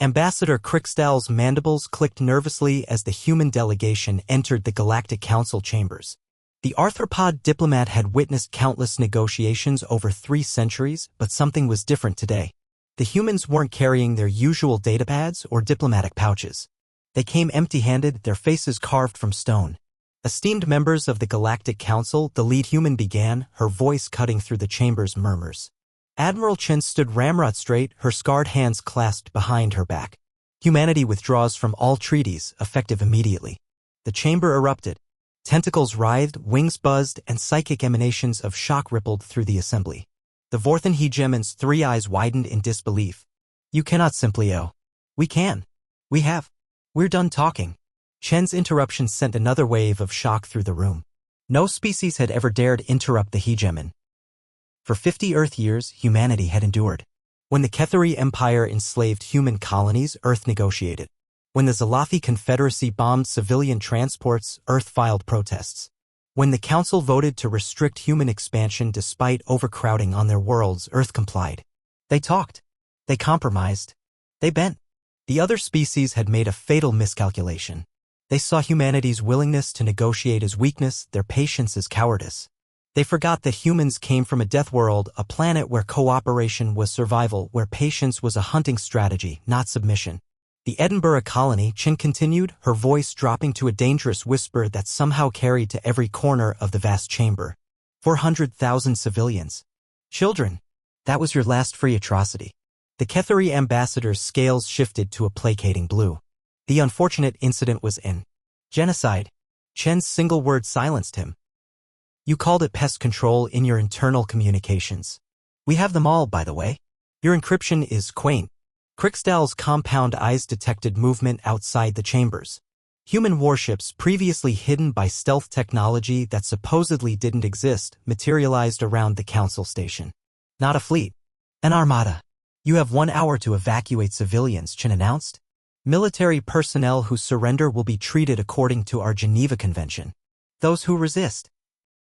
Ambassador Crickstall's mandibles clicked nervously as the human delegation entered the Galactic Council chambers. The arthropod diplomat had witnessed countless negotiations over 3 centuries, but something was different today. The humans weren't carrying their usual datapads or diplomatic pouches. They came empty-handed, their faces carved from stone. Esteemed members of the Galactic Council, the lead human began, her voice cutting through the chamber's murmurs. Admiral Chen stood ramrod straight, her scarred hands clasped behind her back. Humanity withdraws from all treaties, effective immediately. The chamber erupted. Tentacles writhed, wings buzzed, and psychic emanations of shock rippled through the assembly. The Vorthan hegemon's 3 eyes widened in disbelief. You cannot simply We can. We have. We're done talking. Chen's interruption sent another wave of shock through the room. No species had ever dared interrupt the hegemon. For 50 Earth years, humanity had endured. When the Ketheri Empire enslaved human colonies, Earth negotiated. When the Zalathi Confederacy bombed civilian transports, Earth filed protests. When the Council voted to restrict human expansion despite overcrowding on their worlds, Earth complied. They talked. They compromised. They bent. The other species had made a fatal miscalculation. They saw humanity's willingness to negotiate as weakness, their patience as cowardice. They forgot that humans came from a death world, a planet where cooperation was survival, where patience was a hunting strategy, not submission. The Edinburgh colony, Chin continued, her voice dropping to a dangerous whisper that somehow carried to every corner of the vast chamber. 400,000 civilians. Children. That was your last free atrocity. The Ketheri ambassador's scales shifted to a placating blue. The unfortunate incident was genocide. Chen's single word silenced him. You called it pest control in your internal communications. We have them all, by the way. Your encryption is quaint. Crickstall's compound eyes detected movement outside the chambers. Human warships, previously hidden by stealth technology that supposedly didn't exist, materialized around the council station. Not a fleet. An armada. You have 1 hour to evacuate civilians, Chen announced. Military personnel who surrender will be treated according to our Geneva Convention. Those who resist.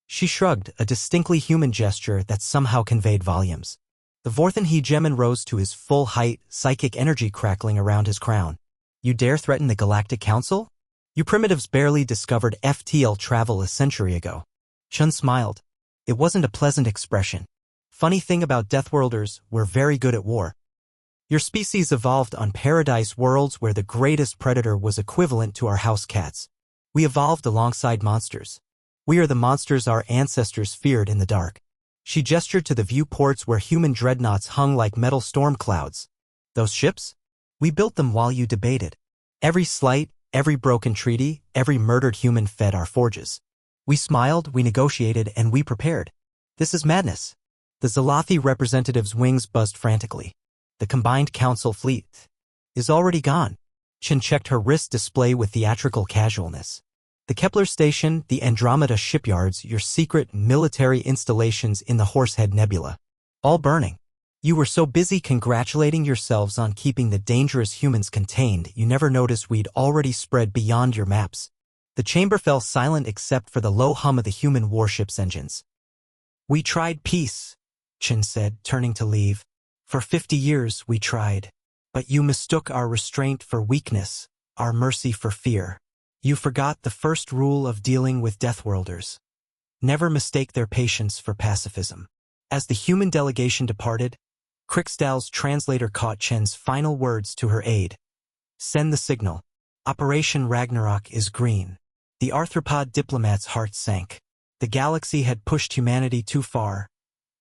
She shrugged, a distinctly human gesture that somehow conveyed volumes. The Vorthan hegemon rose to his full height, psychic energy crackling around his crown. You dare threaten the Galactic Council? You primitives barely discovered FTL travel a century ago. Chun smiled. It wasn't a pleasant expression. Funny thing about Deathworlders, we're very good at war. Your species evolved on paradise worlds where the greatest predator was equivalent to our house cats. We evolved alongside monsters. We are the monsters our ancestors feared in the dark. She gestured to the viewports where human dreadnoughts hung like metal storm clouds. Those ships? We built them while you debated. Every slight, every broken treaty, every murdered human fed our forges. We smiled, we negotiated, and we prepared. This is madness. The Zalathi representative's wings buzzed frantically. The combined council fleet is already gone. Chin checked her wrist display with theatrical casualness. The Kepler station, the Andromeda shipyards, your secret military installations in the Horsehead Nebula. All burning. You were so busy congratulating yourselves on keeping the dangerous humans contained, you never noticed we'd already spread beyond your maps. The chamber fell silent except for the low hum of the human warship's engines. We tried peace, Chin said, turning to leave. For 50 years we tried. But you mistook our restraint for weakness, our mercy for fear. You forgot the first rule of dealing with Deathworlders. Never mistake their patience for pacifism. As the human delegation departed, Crickstall's translator caught Chen's final words to her aide. Send the signal. Operation Ragnarok is green. The arthropod diplomat's heart sank. The galaxy had pushed humanity too far,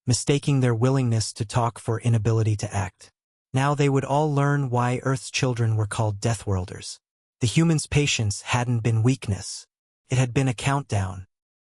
mistaking their willingness to talk for inability to act. Now they would all learn why Earth's children were called Deathworlders. The humans' patience hadn't been weakness. It had been a countdown.